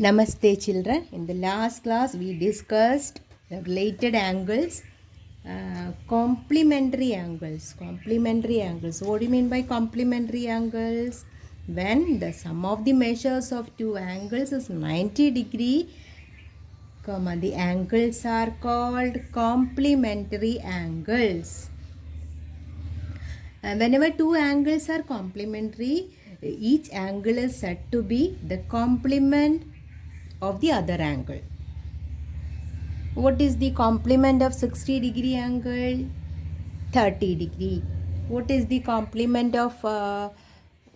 Namaste children. In the last class we discussed the related angles, complementary angles. Complementary angles. What do you mean by complementary angles? When the sum of the measures of two angles is 90 degree, the angles are called complementary angles. Whenever two angles are complementary, each angle is said to be the complement of the other angle. What is the complement of 60 degree angle? 30 degree. What is the complement of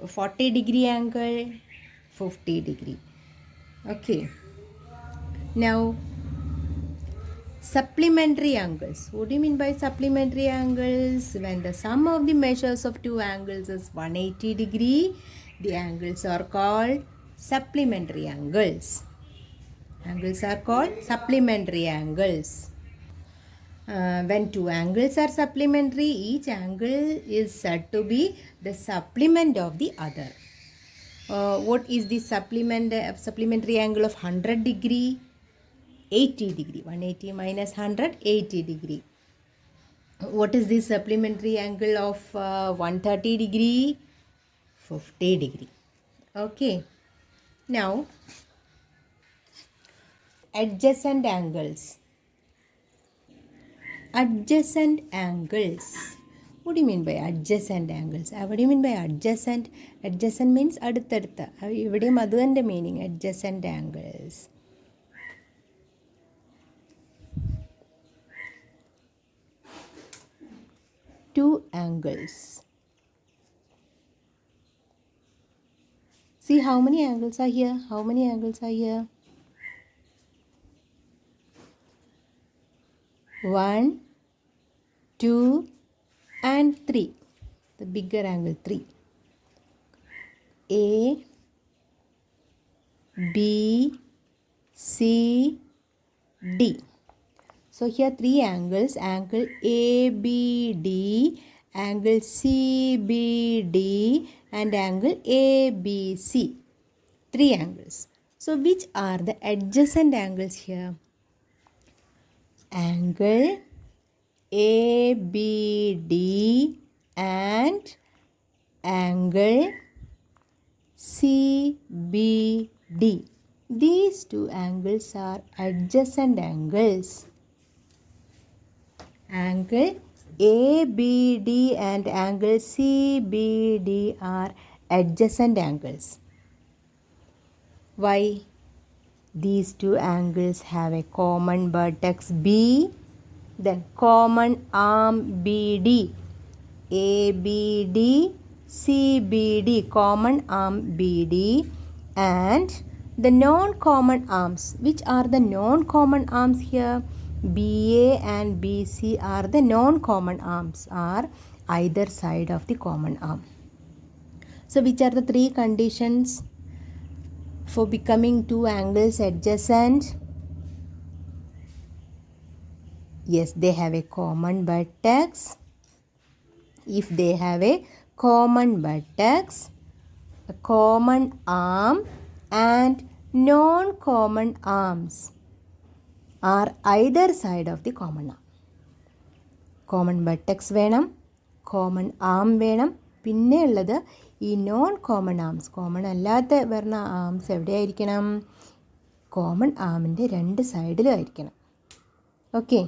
40 degree angle? 50 degree. Okay. Now, supplementary angles. What do you mean by supplementary angles? When the sum of the measures of two angles is 180 degree, the angles are called supplementary angles. Angles are called supplementary angles. When two angles are supplementary, each angle is said to be the supplement of the other. What is the supplementary angle of 100 degree? 80 degree. 180 minus 100, 80 degree. What is the supplementary angle of 130 degree? 50 degree. Okay. Now, adjacent angles. Adjacent angles. What do you mean by adjacent angles? What do you mean by adjacent? Adjacent means അടുത്തടുത്ത. ഇവിടെയും അത് തന്നെ meaning. Adjacent angles. Two angles. See how many angles are here? How many angles are here? 1, 2, and 3. The bigger angle 3. A, B, C, D. So here three angles, angle ABD, angle CBD, and angle ABC. Three angles. So which are the adjacent angles here? Angle ABD and angle CBD. These two angles are adjacent angles. Angle ABD and angle CBD are adjacent angles. Why? These two angles have a common vertex B, then common arm BD. ABD, CBD, common arm BD, and the non-common arms. Which are the non-common arms here? BA and BC are the non-common arms, are either side of the common arm. So which are the three conditions for becoming two angles adjacent? Yes, they have a common vertex. If they have a common vertex, a common arm, and non-common arms are either side of the common arm. Common vertex വേണം, common arm വേണം, പിന്നെ ഉള്ളത് ഈ non common arms, common അല്ലാത്ത വരുന്ന arms എവിടെയായിരിക്കണം? Common ആമിൻ്റെ രണ്ട് സൈഡിലും ആയിരിക്കണം. Okay.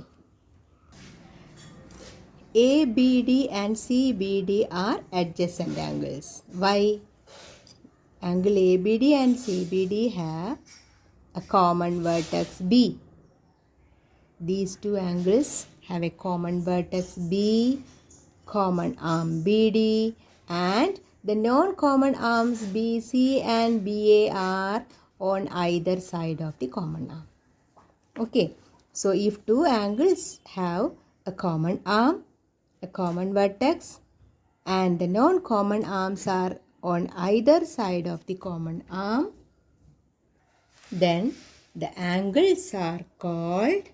ABD and CBD are adjacent angles. Why? Angle ABD and CBD have a common vertex B. These two angles have a common vertex B, common arm BD, and the non-common arms BC and BA are on either side of the common arm. Okay, so if two angles have a common arm, a common vertex, and the non-common arms are on either side of the common arm, then the angles are called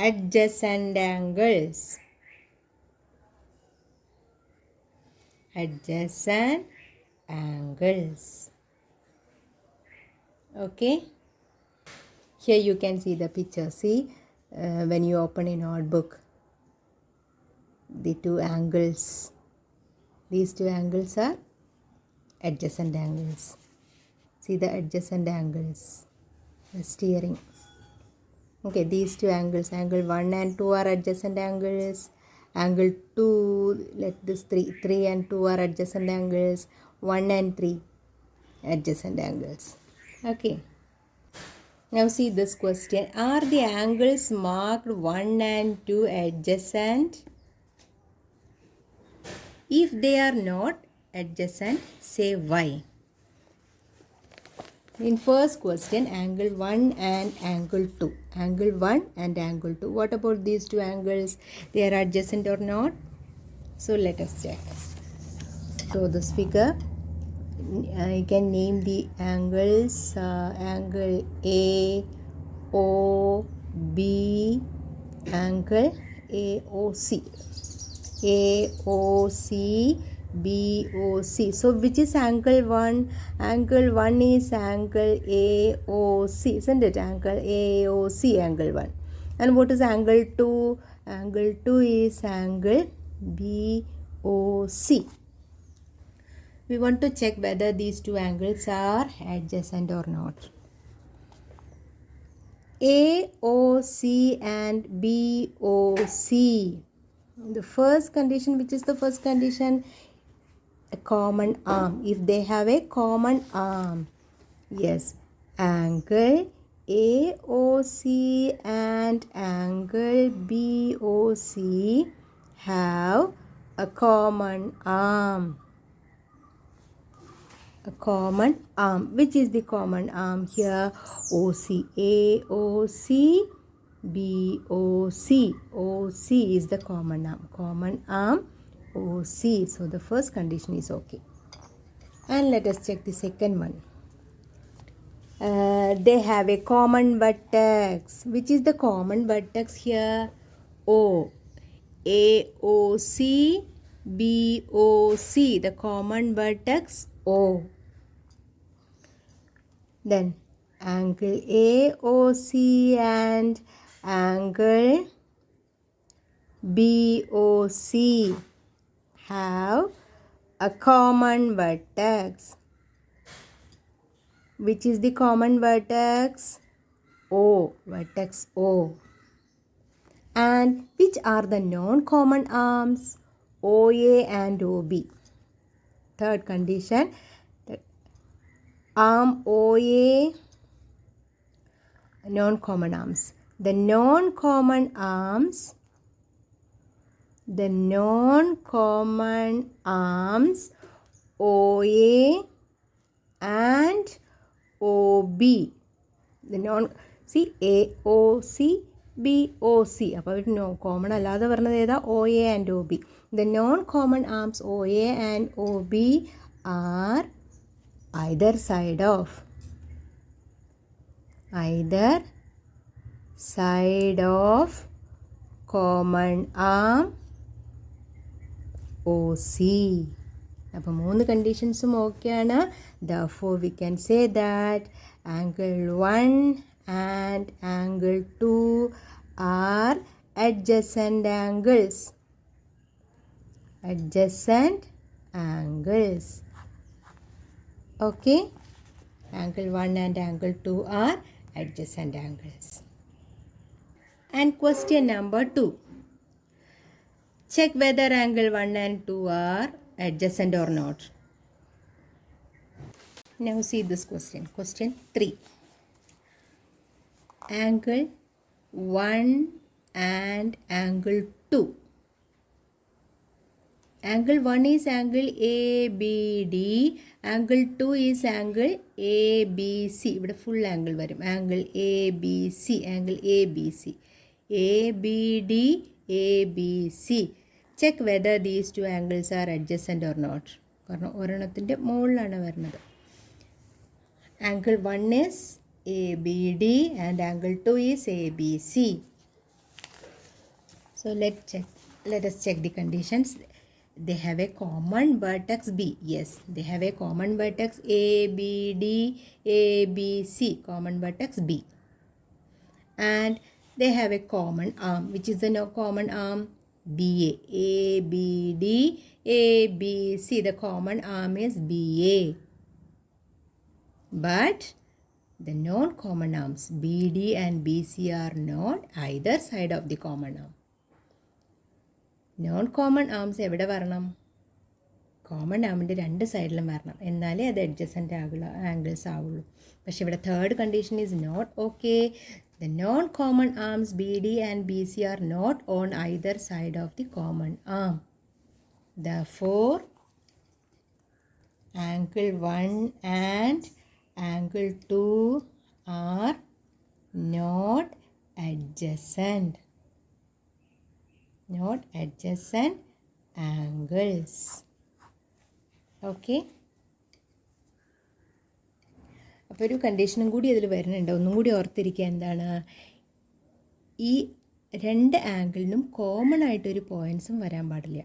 adjacent angles. Adjacent angles. Okay. Here you can see the picture. See, when you open a notebook, the two angles. These two angles are adjacent angles. See the adjacent angles. The steering. Okay, these two angles, angle 1 and 2 are adjacent angles. Angle 2, let this 3 and 2 are adjacent angles. 1 and 3 adjacent angles. Okay. Now see this question. Are the angles marked 1 and 2 adjacent? If they are not adjacent, say why. In first question, angle 1 and angle 2. Angle 1 and angle 2. What about these two angles? They are adjacent or not? So let us check. So this figure, I can name the angles. Angle A, O, B, angle AOC. AOC, BOC. So which is angle 1? Angle 1 is angle AOC, isn't it? Angle AOC, angle 1. And what is angle 2? Angle 2 is angle BOC. We want to check whether these two angles are adjacent or not. AOC and BOC. The first condition, which is the first condition? A common arm. If they have a common arm. Yes. Angle AOC and angle BOC have a common arm. A common arm. Which is the common arm here? OC. AOC, BOC. OC is the common arm. Common arm, OC. So the first condition is okay. And let us check the second one. They have a common vertex. Which is the common vertex here? O. AOC, BOC. The common vertex O. Then angle AOC and angle BOC have a common vertex. Which is the common vertex? O. Vertex O. And which are the non-common arms? OA and OB. Third condition, the arm OA, non-common arms. The non-common arms OA and OB. The non, see, AOC, BOC. അപ്പോൾ no common അല്ലാതെ പറഞ്ഞത് ഏതാ? OA and OB. The non-common arms OA and OB are either side of common arm OC. അപ്പോൾ മൂന്ന് കണ്ടീഷൻസും ഓക്കെയാണ്. Therefore we can say that angle 1 and angle 2 are adjacent angles. Adjacent angles. Okay. Angle 1 and angle 2 are adjacent angles. And question number 2. Check whether angle 1 and 2 are adjacent or not. Now see this question. Question 3. Angle 1 and angle 2. Angle 1 is angle ABD. Angle 2 is angle ABC. ഇവിടെ full angle വരും. Angle ABC. Angle ABC. ABD, ABC. Check whether these two angles are adjacent or not. കാരണം ഒരെണ്ണത്തിൻ്റെ മുകളിലാണ് വരുന്നത്. Angle 1 is ABD and angle 2 is ABC. So let us check the conditions. they have a common vertex B. Yes, they have a common vertex A, B, D, A, B, C, common vertex B. And they have a common arm. Which is the no common arm? BA. A, B, D, A, B, C. The common arm is BA. But the non-common arms BD and BC are not either side of the common arm. Non-common arms എവിടെ വരണം? Common ആമിൻ്റെ രണ്ട് സൈഡിലും വരണം, എന്നാലേ അത് adjacent angles ആവുള്ളൂ. പക്ഷെ ഇവിടെ third condition is not okay. The non common arms B D and B C are not on either side of the common arm. Therefore, angle 1 and angle 2 are not adjacent. Not adjacent angles. Okay. അപ്പോൾ ഒരു കണ്ടീഷനും കൂടി അതിൽ വരുന്നുണ്ട്. ഒന്നും കൂടി ഓർത്തിരിക്കുക. എന്താണ്? ഈ രണ്ട് ആംഗിളിനും കോമൺ ആയിട്ടൊരു പോയിൻറ്സും വരാൻ പാടില്ല.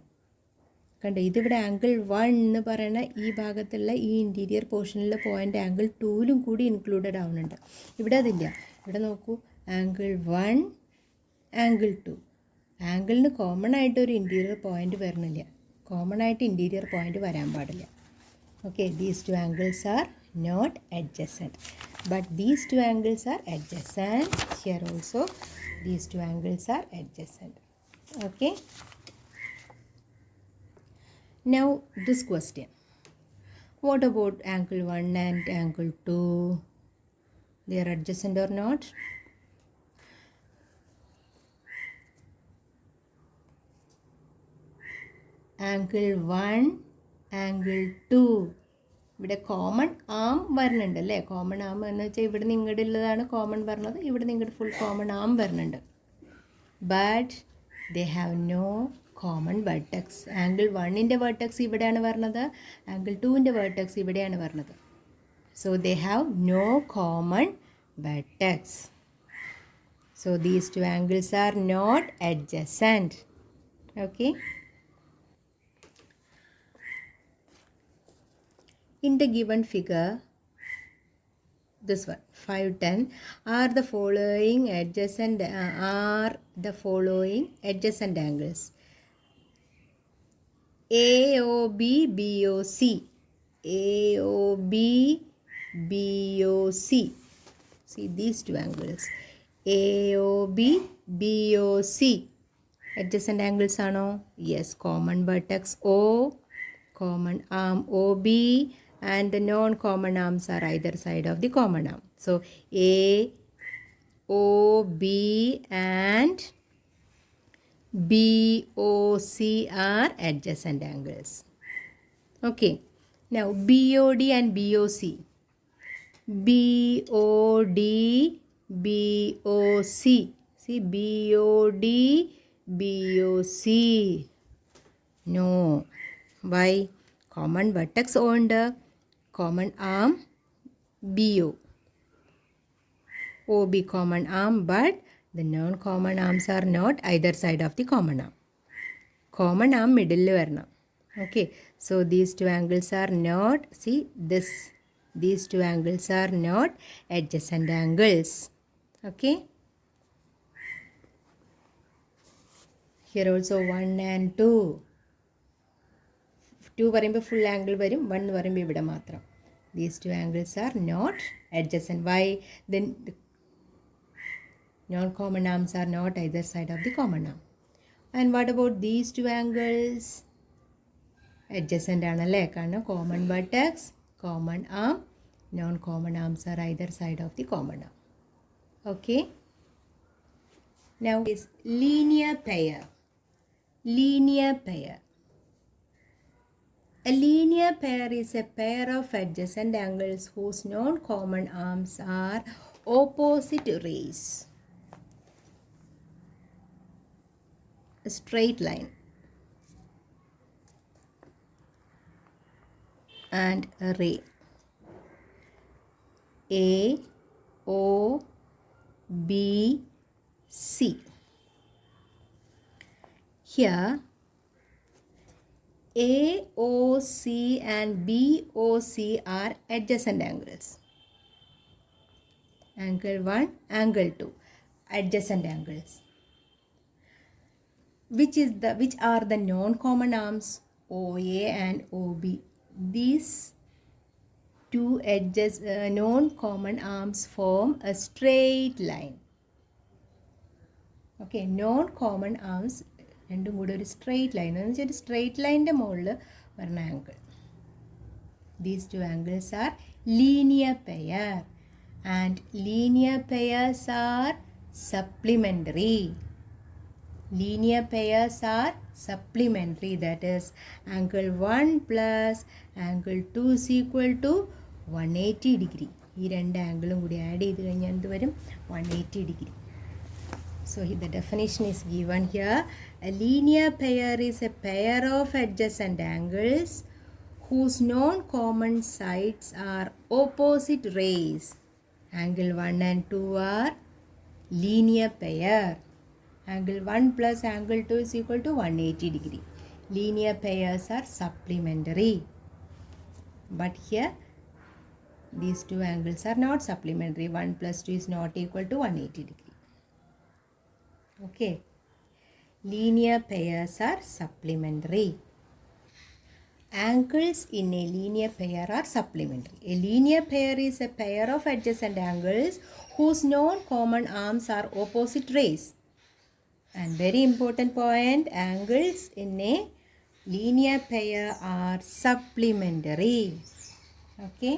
കണ്ടോ, ഇതിവിടെ ആംഗിൾ 1 എന്ന് പറയുന്ന ഈ ഭാഗത്തുള്ള ഈ ഇൻറ്റീരിയർ പോർഷനിലെ പോയിൻ്റ് ആംഗിൾ 2ലും കൂടി ഇൻക്ലൂഡഡ് ആവുന്നുണ്ട്. ഇവിടെ അതില്ല. ഇവിടെ നോക്കൂ, ആംഗിൾ 1, ആംഗിൾ 2. ആംഗിളിന് കോമൺ ആയിട്ട് ഒരു ഇൻറ്റീരിയർ പോയിൻ്റ് വരണില്ല. കോമൺ ആയിട്ട് ഇൻറ്റീരിയർ പോയിൻ്റ് വരാൻ പാടില്ല. Okay, these two angles are not adjacent. But these two angles are adjacent. Here also these two angles are adjacent. Okay. Now this question, what about angle 1 and angle 2? They are adjacent or not? Angle 1, angle 2. ഇവിടെ common arm വരുന്നുണ്ട് അല്ലേ? Common ആം എന്ന് വെച്ചാൽ ഇവിടെ നിങ്ങളുടെ ഉള്ളതാണ് common പറഞ്ഞത്, ഇവിടെ നിങ്ങളുടെ ഫുൾ കോമൺ ആം വരുന്നുണ്ട്. But they have no common vertex. Angle 1ൻ്റെ വെർട്ടെക്സ് ഇവിടെയാണ് വരുന്നത്, ആംഗിൾ 2ൻ്റെ വെർട്ടെക്സ് ഇവിടെയാണ് വരുന്നത്. So they have no common vertex. So these two angles are not adjacent. Okay. In the given figure, this one 5, 10 are the following adjacent angles: AOB BOC, AOB BOC. See these two angles, AOB BOC. Adjacent angles ano? Yes, common vertex O, common arm OB, and the non-common arms are either side of the common arm. So A, O, B and BOC are adjacent angles. Okay. Now BOD and BOC. BOD, BOC. See, BOD, BOC. No. Why? Common vertex on the common arm BO. OB common arm, but the non-common arms are not either side of the common arm. Common arm middle varna. Okay. So these two angles are not, see this, these two angles are not adjacent angles. Okay. Here also 1 and 2. 2 പറയുമ്പോൾ full angle വരും, 1 പറയുമ്പോൾ ഇവിടെ മാത്രം. These two angles are not adjacent. Why? Then non common arms are not either side of the common arm. And what about these two angles? Adjacent ആണല്ലേ, കാരണം common vertex, common arm, non common arms are either side of the common arm. Okay. Now is linear pair. Linear pair. A linear pair is a pair of adjacent angles whose non-common arms are opposite rays. A straight line and a ray. A, O, B, C. Here AOC and BOC are adjacent angles. Angle 1, angle 2, adjacent angles. Which are the non-common arms? OA and OB. These two edges, non-common arms form a straight line. Okay, non-common arms രണ്ടും കൂടി ഒരു straight line എന്ന് വെച്ചാൽ ഒരു straight ലൈനിൻ്റെ മുകളിൽ വരുന്ന angle. These two angles are linear pair and linear pairs are supplementary. Linear pairs are supplementary, that is angle 1 plus angle 2 is equal to 180 degree. ഈ രണ്ട് ആംഗിളും കൂടി ആഡ് ചെയ്ത് കഴിഞ്ഞാൽ എന്ത് വരും? 180 degree. So the definition is given here. A linear pair is a pair of adjacent angles whose non-common sides are opposite rays. Angle 1 and 2 are linear pair. Angle 1 plus angle 2 is equal to 180 degree. Linear pairs are supplementary. But here these two angles are not supplementary. 1 plus 2 is not equal to 180 degree. Okay. Linear pairs are supplementary. Angles in a linear pair are supplementary. A linear pair is a pair of adjacent angles whose non-common arms are opposite rays. And very important point, angles in a linear pair are supplementary. Okay.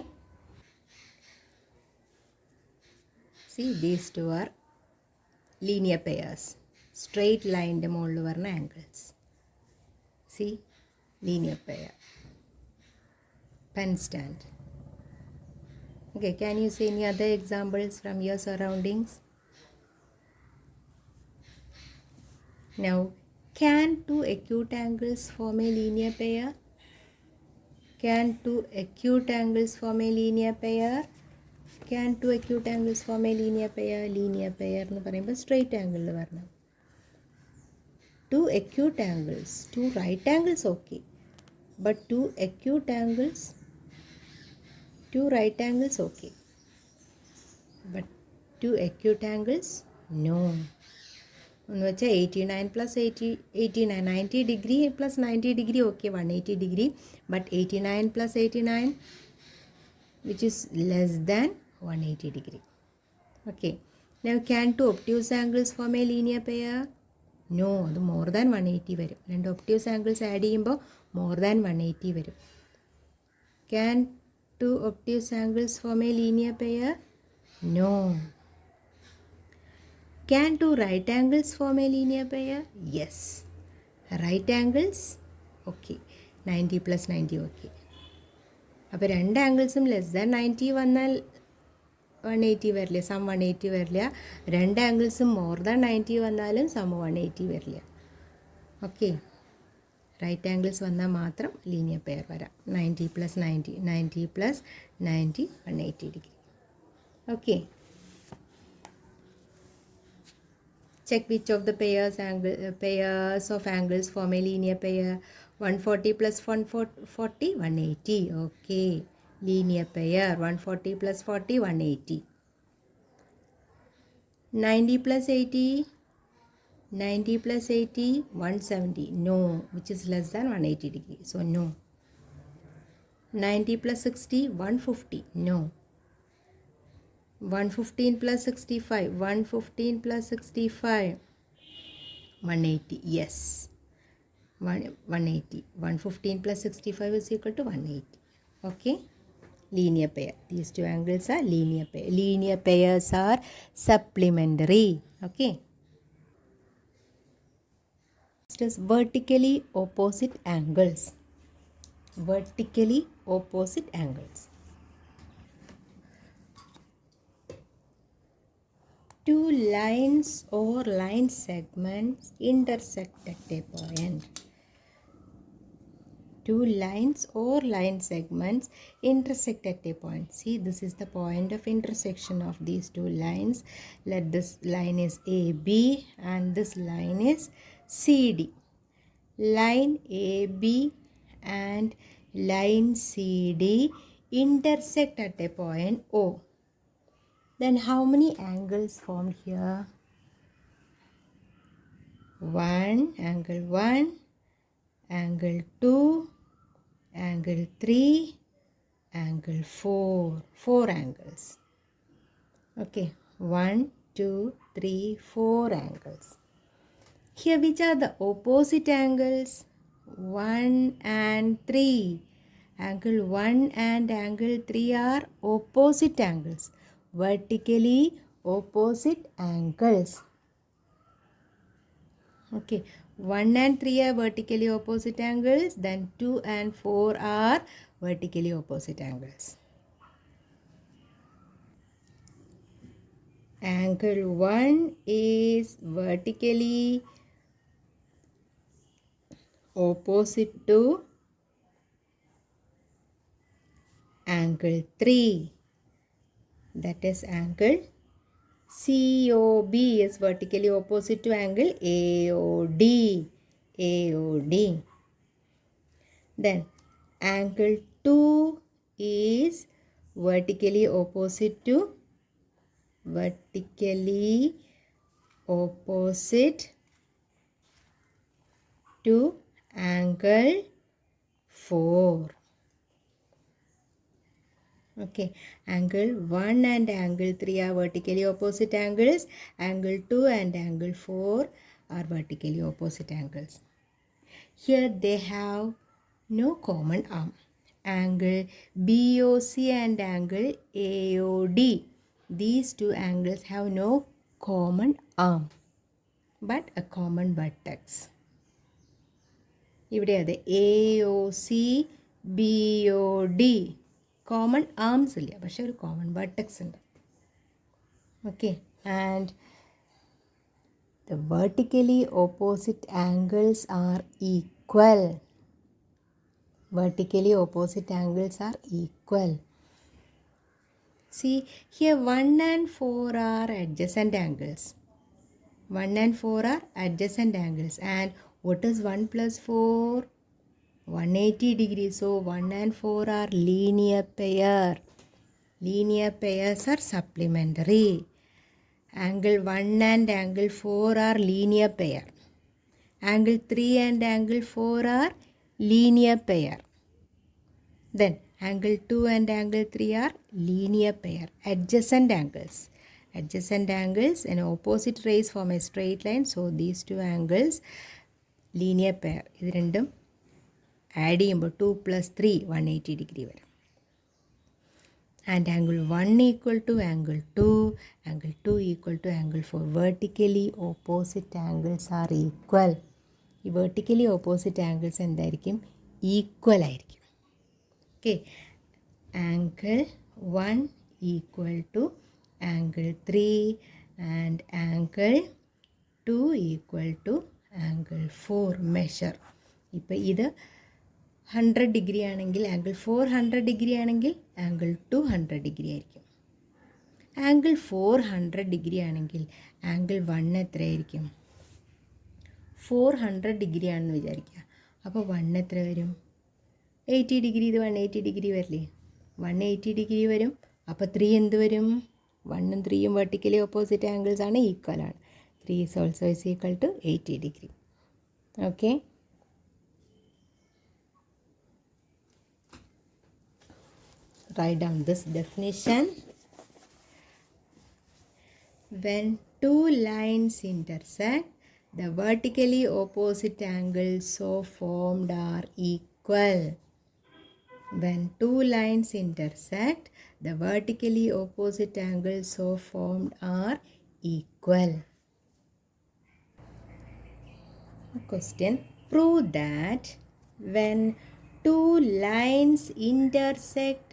See, these two are linear pairs. Straight line the മുകളിൽ വരുന്ന angles. See, linear pair. Pen stand. Okay, can you see any other examples from your surroundings? Now, can two acute angles form a linear pair? Can two acute angles form a linear pair? Can two acute angles form a linear pair? Linear pair എന്ന് പറയുമ്പോൾ straight angle വരണം. Two acute angles, two right angles okay, but two acute angles, two right angles okay, but two acute angles no. എന്ന് വെച്ചാൽ 89 plus 89 90 degree plus 90 degree okay, 180 degree, but 89 plus 89 which is less than 180 degree. Okay. Now can two obtuse angles form a linear pair? No, അത് more than 180 വരും. രണ്ട് obtuse angles add ചെയ്യുമ്പോൾ more than 180 വരും. Can two obtuse angles form a linear pair? No. Can two right angles form a linear pair? Yes. Right angles? Okay. 90 plus 90 okay. അപ്പോൾ രണ്ട് ആംഗിൾസും less than 90 വന്നാൽ 180 വരില്ല, some 180 വരില്ല. രണ്ട് ആംഗിൾസും more than 90 വന്നാലും some 180 വരില്ല. Okay, right angles വന്നാൽ മാത്രം ലീനിയർ പെയർ വരാം. 90 plus 90, 90 plus 90, 180 degree. Okay, check which of the pairs of angles form a linear pair. 140 plus 140, 180. Okay, linear pair. 140 plus 40, 180. 90 plus 80, 90 plus 80, 170. No, which is less than 180 degree. So no. 90 plus 60, 150. No. 115 plus 65, 115 plus 65, 180. Yes. 180. 115 plus 65 is equal to 180. Okay. Linear pair. These two angles are linear pair. Linear pairs are supplementary. Okay. Next is vertically opposite angles. Vertically opposite angles. Two lines or line segments intersect at a point. Two lines or line segments intersect at a point. See, this is the point of intersection of these two lines. Let this line is AB and this line is CD. Line AB and line CD intersect at a point O. Then how many angles formed here? 1, angle 1, angle 2, angle 3, angle 4. 4 angles. Okay, 1, 2, 3, 4 angles. Here which are the opposite angles? 1 and 3. Angle 1 and angle 3 are opposite angles. Vertically opposite angles. Okay, 1 and 3 are vertically opposite angles. Then 2 and 4 are vertically opposite angles. Angle 1 is vertically opposite to angle 3. That is angle COB is vertically opposite to angle AOD. AOD. Then angle 2 is vertically opposite to angle 4. Okay, angle 1 and angle 3 are vertically opposite angles. Angle 2 and angle 4 are vertically opposite angles. Here they have no common arm. Angle BOC and angle AOD. These two angles have no common arm but a common vertex. ഇവിടെ അതെ AOC BOD common arms ഇല്ല പക്ഷെ ഒരു common vertex ഉണ്ട്. Okay, and the vertically opposite angles are equal. Vertically opposite angles are equal. See, here 1 and 4 are adjacent angles. 1 and 4 are adjacent angles. And what is 1 plus 4? 180 degrees. So 1 and 4 are linear pair. Linear pairs are supplementary. Angle 1 and angle 4 are linear pair. Angle 3 and angle 4 are linear pair. Then angle 2 and angle 3 are linear pair. Adjacent angles. Adjacent angles and opposite rays form a straight line. So these two angles linear pair. ഇത് രണ്ടും add ചെയ്യുമ്പോൾ 2 plus 3 180 degree വരും. And angle 1 equal to angle 2, angle 2 equal to angle 4. Vertically opposite angles are equal. ഈ vertically opposite angles എന്തായിരിക്കും? Equal ആയിരിക്കും. Okay, angle 1 equal to angle 3 and angle 2 equal to angle 4 measure. ഇപ്പോൾ ഇത് 100 degree ആണെങ്കിൽ angle 400 degree ആണെങ്കിൽ angle 200 degree ആയിരിക്കും. Angle 400 degree ആണെങ്കിൽ angle 1 എത്രയായിരിക്കും? 400 ഡിഗ്രി ആണെന്ന് വിചാരിക്കുക. അപ്പോൾ 1 എത്ര വരും? 80 ഡിഗ്രി. ഇത് 180 ഡിഗ്രി വരില്ലേ? 180 ഡിഗ്രി വരും. അപ്പോൾ 3 എന്ത് വരും? 1ഉം 3ഉം വെർട്ടിക്കലി ഓപ്പോസിറ്റ് ആംഗിൾസ് ആണ്, ഈക്വൽ ആണ്. 3 is also is equal to 80 degree. Okay. Write down this definition. When two lines intersect, the vertically opposite angles so formed are equal. When two lines intersect, the vertically opposite angles so formed are equal. Question. Prove that when two lines intersect,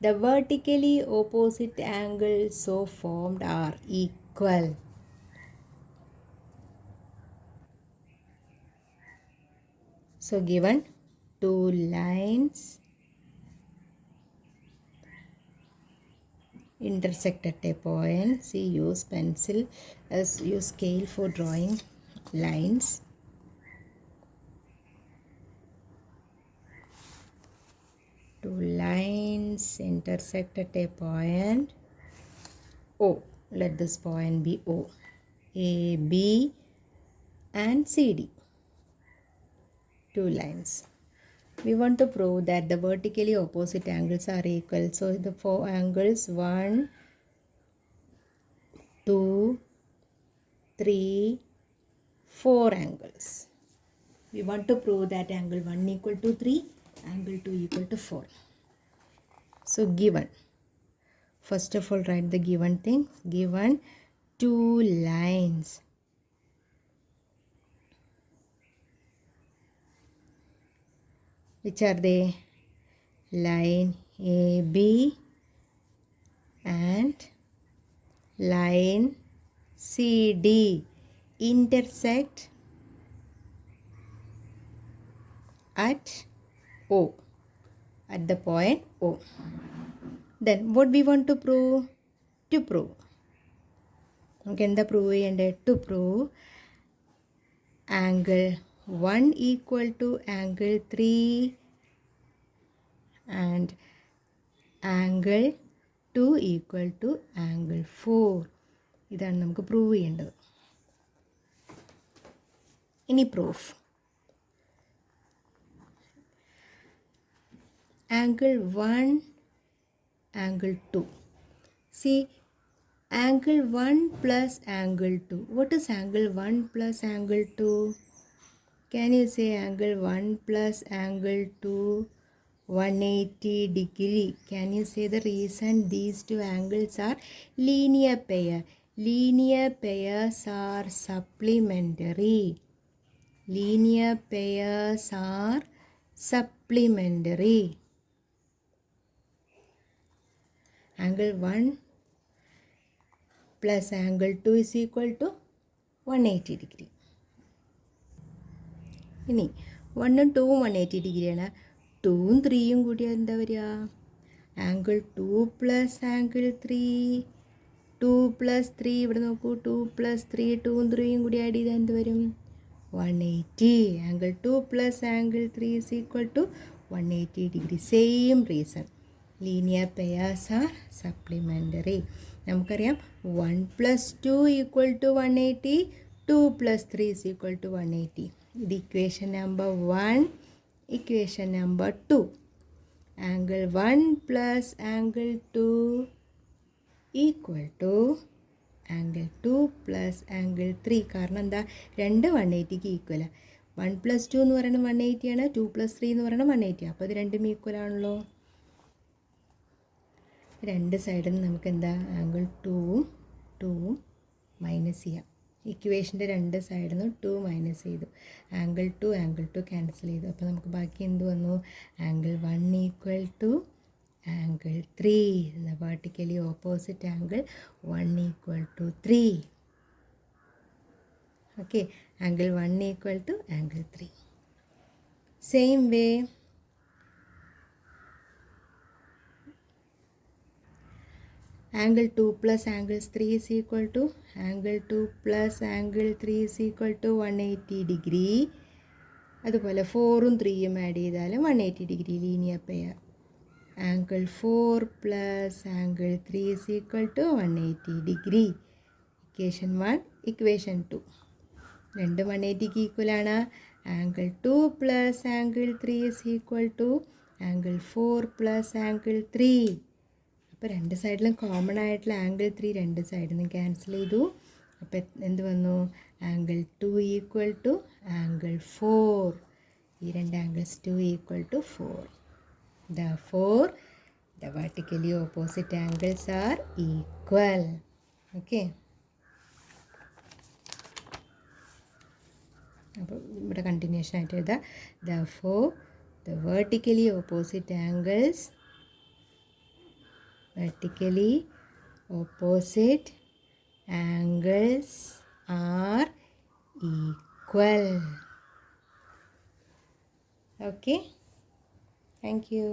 the vertically opposite angles so formed are equal. So given two lines intersect at a point. See, use pencil as use scale for drawing lines. lines intersect at a point O. Let this point be O. A, B and CD. Two lines. We want to prove that the vertically opposite angles are equal. So the four angles 1, 2, 3, 4 angles. We want to prove that angle 1 equal to 3, angle 2 equal to 4. So given. First of all, write the given thing. Given two lines. Which are they? Line AB and line CD intersect at O, at the point O. Then what we want to prove? To prove. നമുക്ക് എന്താ prove ചെയ്യേണ്ടത്? To prove angle 1 equal to angle 3 and angle 2 equal to angle 4. ഇതാണ് നമുക്ക് prove ചെയ്യേണ്ടത്. ഇനി proof. Angle 1, angle 2. See, angle 1 plus angle 2. What is angle 1 plus angle 2? Can you say angle 1 plus angle 2? 180 degree. Can you say the reason? These two angles are linear pair. Linear pairs are supplementary. Linear pairs are supplementary. Angle 1 plus angle 2 is equal to 180 degree. ഇനി 1ഉം 2ഉം 180 ഡിഗ്രിയാണ്. 2ഉം 3ഉം കൂടിയാൽ എന്താ വരിക? Angle 2 plus angle 3. 2 plus 3 ഇവിടെ നോക്കൂ. 2 plus 3 2ഉം 3ഉം കൂടി add ചെയ്താൽ എന്ത് വരും? 180. Angle 2 plus angle 3 is equal to 180 degree. Same reason. Linear pairs are supplementary. നമുക്കറിയാം 1 plus 2 equal to 180. 2 plus 3 is equal to 180. ഇത് equation number 1. Equation number 2. Angle 1 plus angle 2 equal to angle 2 plus angle 3. കാരണം എന്താ? രണ്ട് 180ക്ക് ഈക്വലാണ്. 1 plus 2 എന്ന് പറയുന്നത് 180 ആണ്. 2 plus 3 എന്ന് പറയുന്നത് 180. അപ്പോൾ ഇത് രണ്ടും ഈക്വൽ ആണല്ലോ. രണ്ട് സൈഡിൽ നിന്ന് നമുക്ക് എന്താ? ആംഗിൾ 2ഉം മൈനസ് ചെയ്യാം. ഇക്വേഷൻ്റെ രണ്ട് സൈഡിൽ നിന്ന് 2 മൈനസ് ചെയ്തു. ആംഗിൾ 2 ക്യാൻസൽ ചെയ്തു. അപ്പോൾ നമുക്ക് ബാക്കി എന്ത് വന്നു? Angle 1 equal to angle 3. The vertically opposite angle 1 equal to 3. Okay, angle 1 equal to angle 3. Same way, angle 2 plus angle 3 is equal to angle 2 plus angle 3 is equal to 180 degree. അതുപോലെ 4ഉം 3ഉം add ചെയ്താലും 180 degree linear pair. Angle 4 plus angle 3 is equal to 180 degree. Equation 1, equation 2 രണ്ട് 180ക്ക് ഈക്വലാണ്. Angle 2 plus angle 3 is equal to angle 4 plus angle 3. അപ്പോൾ രണ്ട് സൈഡിലും common ആയിട്ടുള്ള angle 3 രണ്ട് സൈഡിൽ നിന്ന് ക്യാൻസൽ ചെയ്തു. അപ്പോൾ എന്ത് വന്നു? Angle 2 equal to angle 4. ഈ രണ്ട് angles 2 equal to 4. Therefore, the vertically opposite angles are equal. Okay. അപ്പോൾ ഇവിടെ കണ്ടിന്യൂഷൻ ആയിട്ട് എഴുതാം. Therefore, the vertically opposite angles are equal. Okay. Thank you.